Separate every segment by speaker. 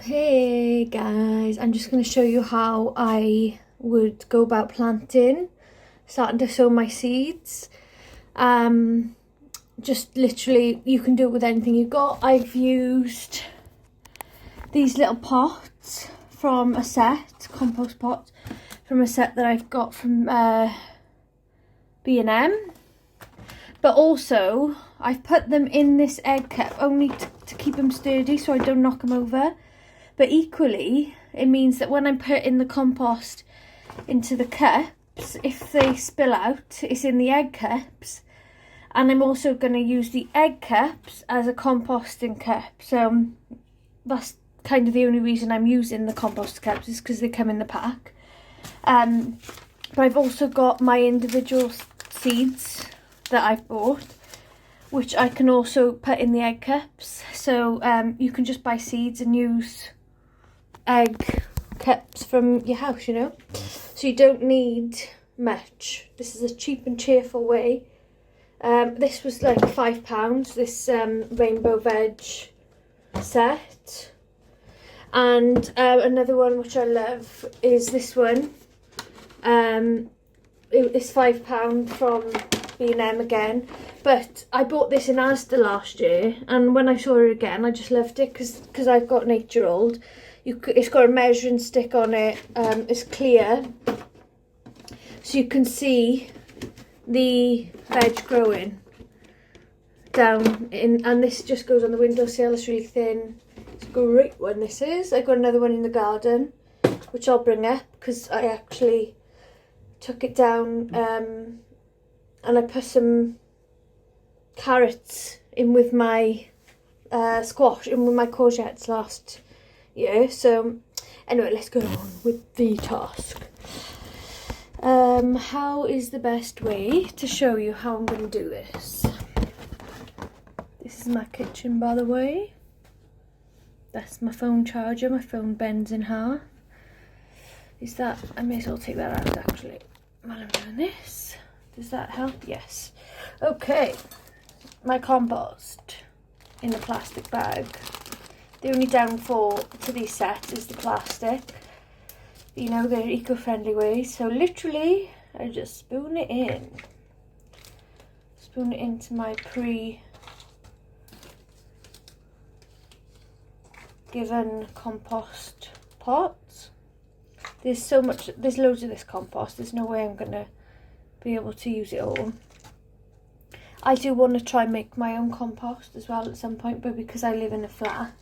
Speaker 1: Hey guys, I'm just going to show you how I would go about starting to sow my seeds. Just literally, you can do it with anything you've got. I've used these little pots from a set, compost pots, from a set that I've got from B&M. But also, I've put them in this egg cup only to keep them sturdy so I don't knock them over. But equally, it means that when I'm putting the compost into the cups, if they spill out, it's in the egg cups. And I'm also going to use the egg cups as a composting cup. So that's kind of the only reason I'm using the compost cups, is because they come in the pack. But I've also got my individual seeds that I've bought, which I can also put in the egg cups. So you can just buy seeds and use egg cups from your house, you know, so you don't need much. This is a cheap and cheerful way. This was like £5, this rainbow veg set. And another one which I love is this one. It's £5 from B&M again, but I bought this in Asda last year, and when I saw it again I just loved it because I've got an 8-year-old. It's got a measuring stick on it. It's clear, so you can see the veg growing down in, and this just goes on the windowsill. It's really thin. It's a great one, this is. I got another one in the garden, which I'll bring up because I actually took it down and I put some carrots in with my squash, in with my courgettes last year. So anyway, let's go on with the task. How is the best way to show you how I'm going to do this? This is my kitchen, by the way. That's my phone charger. My phone bends in half. Is that, I may as well take that out actually while I'm doing this. Does that help? Yes. Okay, my compost in the plastic bag. The only downfall to these sets is the plastic. You know, they're eco-friendly ways. So literally, I just spoon it in. Spoon it into my pre-given compost pots. There's loads of this compost. There's no way I'm gonna be able to use it all. I do want to try and make my own compost as well at some point, but because I live in a flat,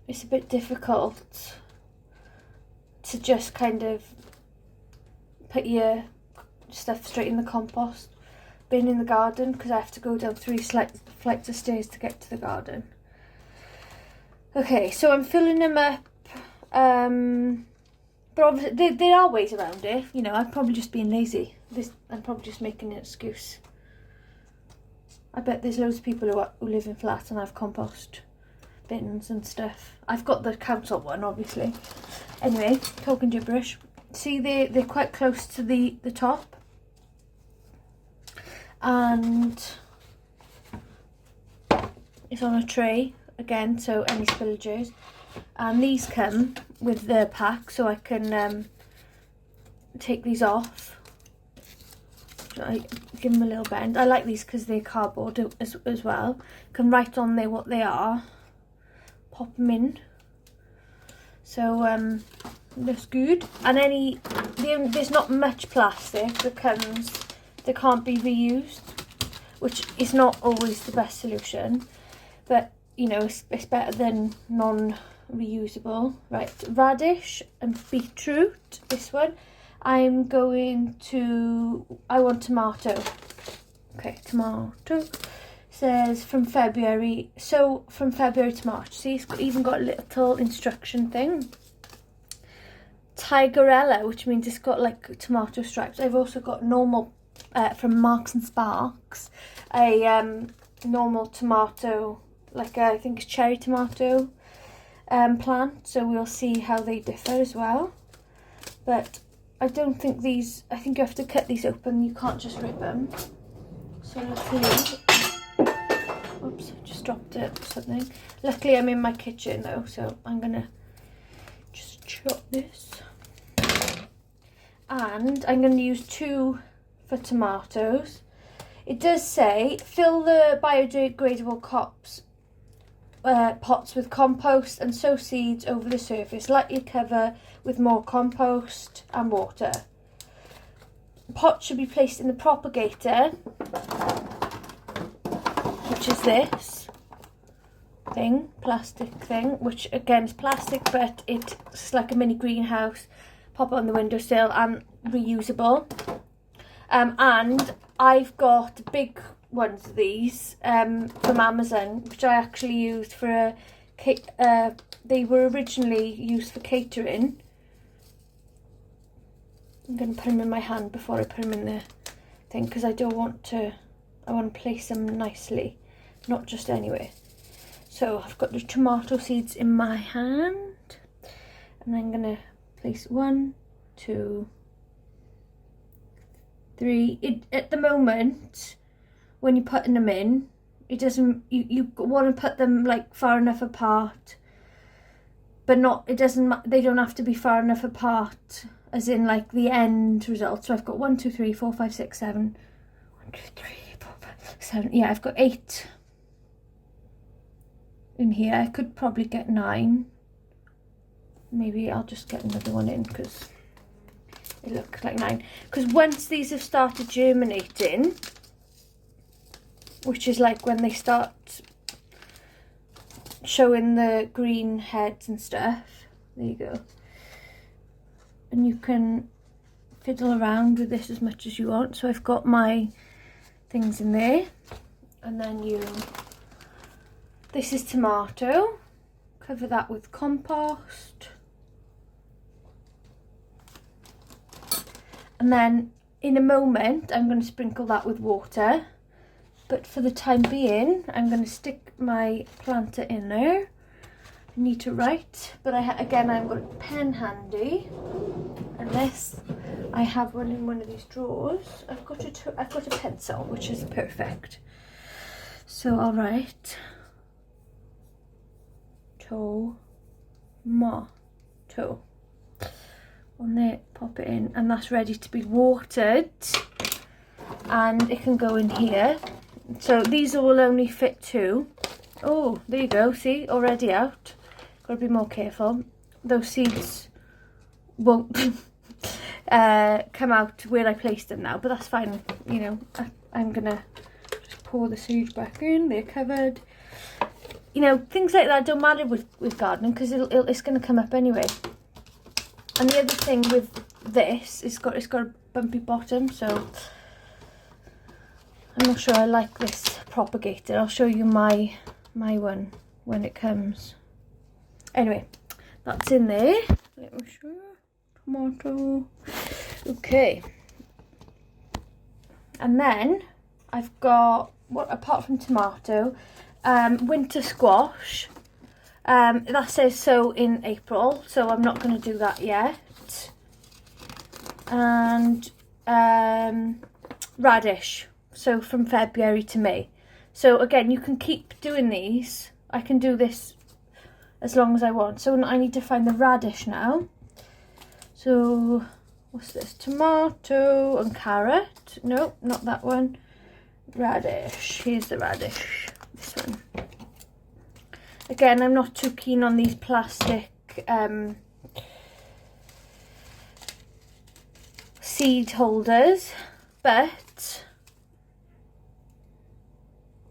Speaker 1: it's a bit difficult to just kind of put your stuff straight in the compost bin in the garden, because I have to go down 3 flights of stairs to get to the garden. Okay, so I'm filling them up, but obviously there are ways around it. You know, I'm probably just being lazy. I'm probably just making an excuse. I bet there's loads of people who live in flats and have compost bins and stuff. I've got the council one, obviously. Anyway, talking gibberish. See, they're quite close to the top, and it's on a tray again, so any spillages. And these come with the pack, so I can take these off. I give them a little bend. I like these because they're cardboard as well. Can write on there what they are. Pop them in. So that's good. And there's not much plastic that can't be reused, which is not always the best solution, but you know, it's better than non-reusable. Right, radish and beetroot. This one. I want tomato. Okay, tomato. Says from February. So from February to March. See, it's even got a little instruction thing. Tigerella, which means it's got like tomato stripes. I've also got normal from Marks and Sparks. A normal tomato, like I think it's cherry tomato plant. So we'll see how they differ as well. But I don't think these, I think you have to cut these open, you can't just rip them. So let's see. Oops, I just dropped something. Luckily I'm in my kitchen though, so I'm gonna just chop this. And I'm going to use 2 for tomatoes. It does say fill the biodegradable pots with compost and sow seeds over the surface. Lightly cover with more compost and water. Pots should be placed in the propagator, which is this thing, plastic thing, which again is plastic, but it's like a mini greenhouse. Pop it on the windowsill and reusable. And I've got big ones of these from Amazon, which I actually used for they were originally used for catering. I'm going to put them in my hand before I put them in the thing, because I want to place them nicely, not just anywhere. So I've got the tomato seeds in my hand, and I'm going to place 1, 2, 3. At the moment, when you're putting them in, it doesn't. You want to put them like far enough apart, but not. It doesn't. They don't have to be far enough apart, as in like the end result. So I've got 1, 2, 3, 4, 5, 6, 7. 1, 2, 3, 4, 5, 7. Yeah, I've got 8 in here. I could probably get 9. Maybe I'll just get another one in because it looks like 9. Because once these have started germinating, which is like when they start showing the green heads and stuff, there you go. And you can fiddle around with this as much as you want. So I've got my things in there, and then this is tomato. Cover that with compost. And then in a moment, I'm going to sprinkle that with water. But for the time being, I'm going to stick my planter in there. I need to write, but again, I've got a pen handy. Unless I have one in one of these drawers. I've got a pencil, which is perfect. So I'll write tomato on there, pop it in, and that's ready to be watered, and it can go in here. So these will only fit 2. Oh, there you go, see, already out. Gotta be more careful. Those seeds won't come out where I placed them now, but that's fine. You know, I'm gonna just pour the seeds back in. They're covered. You know, things like that don't matter with gardening, because it's going to come up anyway. And the other thing with this, it's got a bumpy bottom, so I'm not sure I like this propagator. I'll show you my one when it comes. Anyway, that's in there. Let me show you. Tomato. Okay. And then I've got, apart from tomato, winter squash. That says sow in April, so I'm not going to do that yet. And radish, so from February to May. So again, you can keep doing these. I can do this as long as I want. So I need to find the radish now. So what's this? Tomato and carrot. No, not that one. Radish. Here's the radish. This one. Again, I'm not too keen on these plastic seed holders, but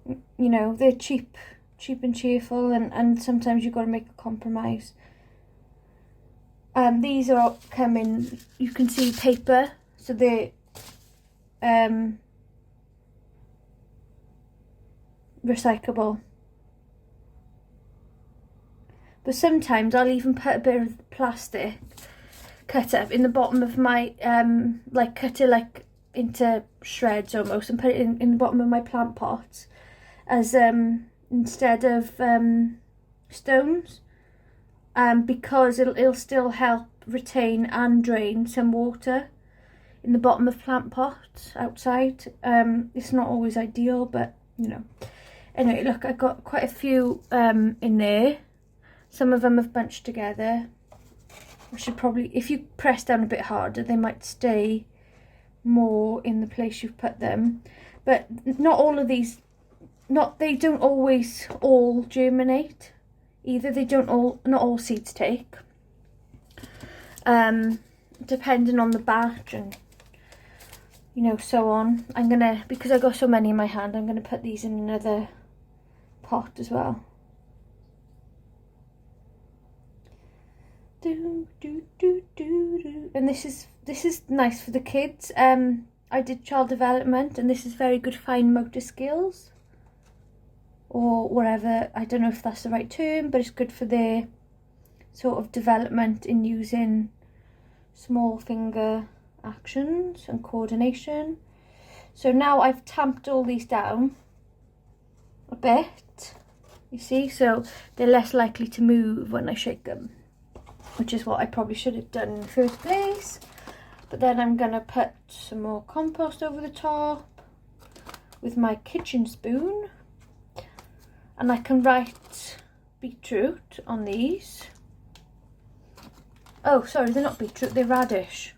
Speaker 1: you know, they're cheap and cheerful, and sometimes you've got to make a compromise. These are coming, you can see paper, so they're recyclable. But sometimes I'll even put a bit of plastic cut up in the bottom of my, cut it like into shreds almost, and put it in the bottom of my plant pots as instead of stones, because it'll still help retain and drain some water in the bottom of plant pots outside. It's not always ideal, but you know. Anyway, look, I got quite a few in there. Some of them have bunched together. I should probably, if you press down a bit harder, they might stay more in the place you've put them. But not all of these, they don't always all germinate either. Not all seeds take. Depending on the batch and, you know, so on. I'm gonna, because I got so many in my hand, I'm gonna put these in another pot as well. And this is nice for the kids. I did child development, and this is very good fine motor skills, or whatever. I don't know if that's the right term, but it's good for their sort of development in using small finger actions and coordination. So now I've tamped all these down a bit, you see, so they're less likely to move when I shake them, which is what I probably should have done in the first place. But then I'm gonna put some more compost over the top with my kitchen spoon, and I can write beetroot on these. Oh, sorry, they're not beetroot, they're radish.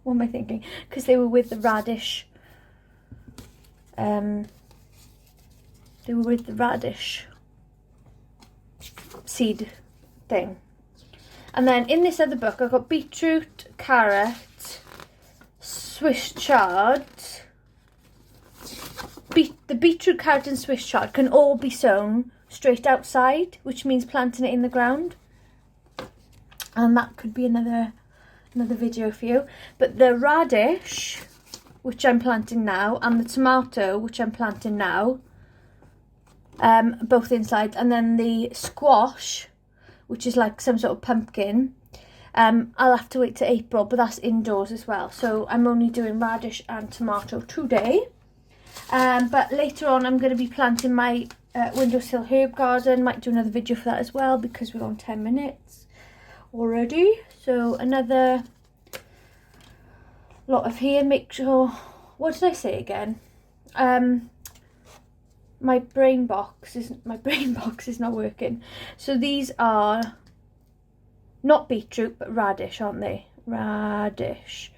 Speaker 1: What am I thinking? Because they were with the radish. They were with the radish seed thing. And then in this other book, I've got beetroot, carrot, Swiss chard. The beetroot, carrot and Swiss chard can all be sown straight outside, which means planting it in the ground. And that could be another video for you. But the radish, which I'm planting now, and the tomato, which I'm planting now, both inside, and then the squash, which is like some sort of pumpkin, I'll have to wait till April, but that's indoors as well. So I'm only doing radish and tomato today. But later on I'm going to be planting my windowsill herb garden. Might do another video for that as well, because we're on 10 minutes already. So another lot of here. Make sure, what did I say again? My brain box is not working. So these are not beetroot but radish, aren't they? Radish.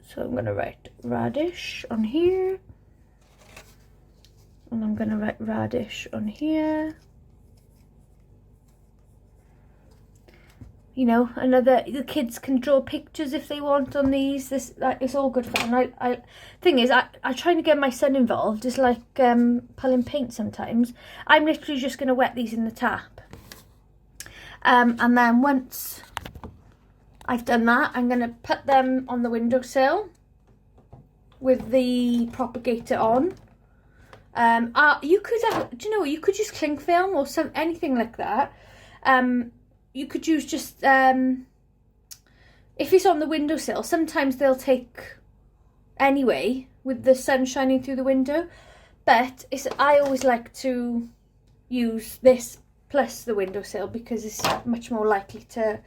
Speaker 1: So I'm going to write radish on here, and I'm going to write radish on here. You know, the kids can draw pictures if they want on these. It's all good fun. Thing is, I trying to get my son involved. It's like pulling paint sometimes. I'm literally just going to wet these in the tap. And then once I've done that, I'm going to put them on the windowsill with the propagator on. You could have, do you know, you could use cling film or anything like that. You could use just, if it's on the windowsill, sometimes they'll take anyway with the sun shining through the window. But I always like to use this plus the windowsill because it's much more likely to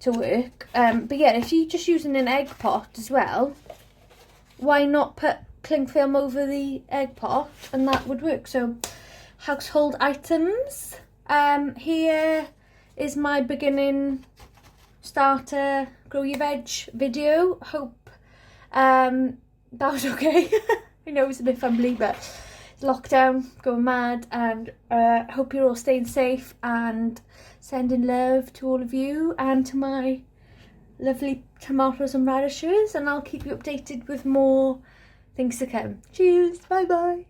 Speaker 1: work. But yeah, if you're just using an egg pot as well, why not put cling film over the egg pot, and that would work. So household items. Here is my beginning starter grow your veg video. Hope that was okay. I know it was a bit fumbly, but lockdown, going mad, and hope you're all staying safe, and sending love to all of you and to my lovely tomatoes and radishes, and I'll keep you updated with more things to come. Cheers, bye bye.